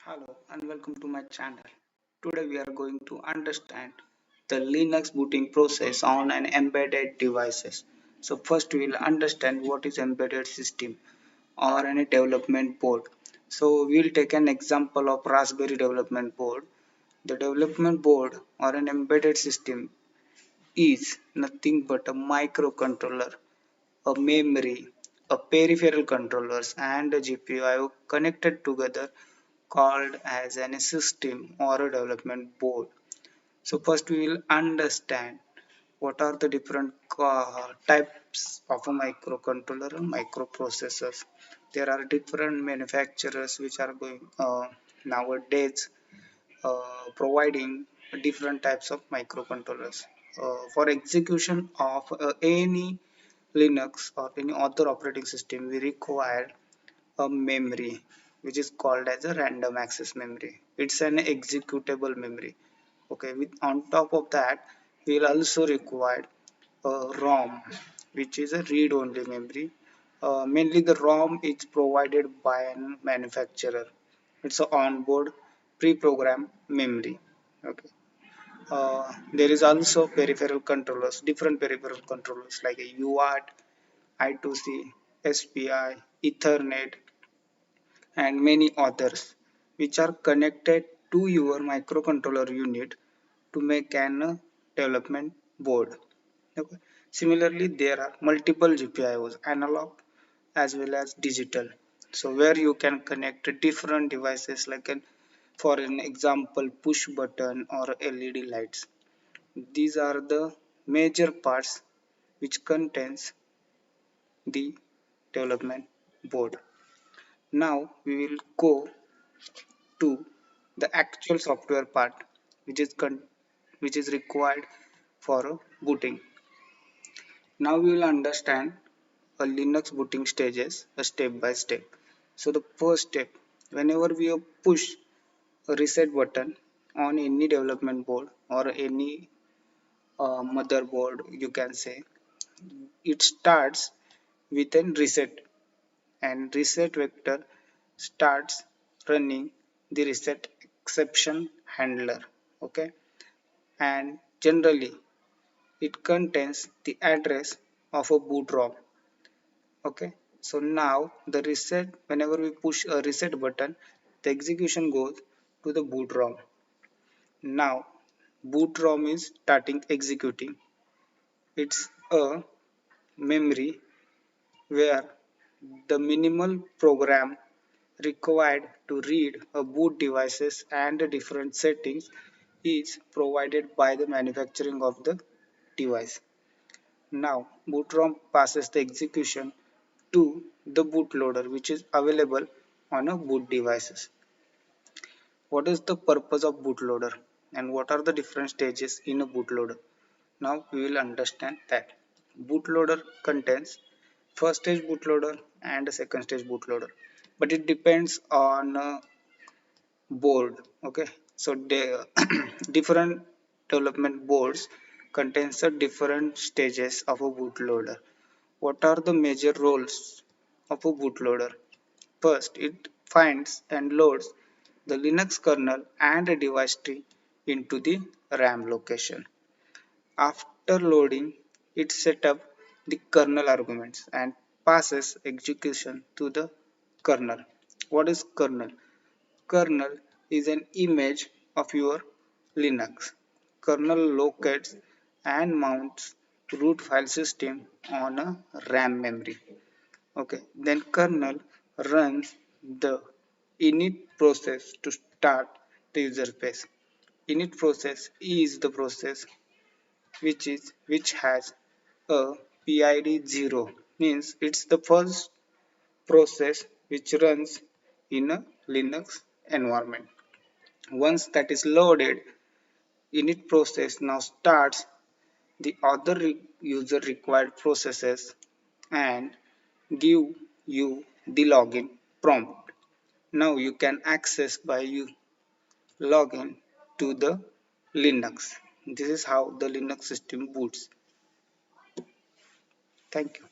Hello and welcome to my channel. Today we are going to understand the Linux booting process on an embedded devices. So first we will understand what is embedded system or any development board. So we will take an example of Raspberry development board. The development board or an embedded system is nothing but a microcontroller, a memory, a peripheral controllers and a GPU connected together called as an system or a development board. So first we will understand what are the different types of a microcontroller and microprocessors. There are different manufacturers which are going nowadays providing different types of microcontrollers. For execution of any Linux or any other operating system, we require a memory which is called as a random access memory. It's an executable memory. Okay, with on top of that, we'll also require a ROM, which is a read-only memory. Mainly the ROM is provided by a manufacturer. It's an onboard pre-programmed memory. Okay. There is also peripheral controllers, different peripheral controllers like a UART, I2C, SPI, Ethernet, and many others, which are connected to your microcontroller unit to make an development board. Okay. Similarly, there are multiple GPIOs, analog as well as digital. So where you can connect different devices like for an example push button or LED lights. These are the major parts which contains the development board. Now we will go to the actual software part which is required for booting. Now we will understand a Linux booting stages step by step. So the first step, whenever we push a reset button on any development board or any motherboard, you can say it starts with a reset, and reset vector starts running the reset exception handler. Okay, and generally it contains the address of a boot ROM. Okay, so now the reset, whenever we push a reset button, the execution goes to the boot ROM. Now boot ROM is starting executing. It's a memory where the minimal program required to read a boot devices and the different settings is provided by the manufacturing of the device. Now boot ROM passes the execution to the bootloader which is available on a boot devices. What is the purpose of bootloader and what are the different stages in a bootloader? Now we will understand that. Bootloader contains first stage bootloader and a second stage bootloader, but it depends on board. Okay, so the different development boards contains the different stages of a bootloader. What are the major roles of a bootloader? First, it finds and loads the Linux kernel and a device tree into the RAM location. After loading, it sets up the kernel arguments and passes execution to the kernel. What is kernel? Kernel is an image of your Linux. Kernel locates and mounts root file system on a RAM memory. Okay, then kernel runs the init process to start the user space. Init process is the process which has a PID 0, means it's the first process which runs in a Linux environment. Once that is loaded, init process now starts the other user required processes and give you the login prompt. Now you can access by you login to the Linux. This is how the Linux system boots. Thank you.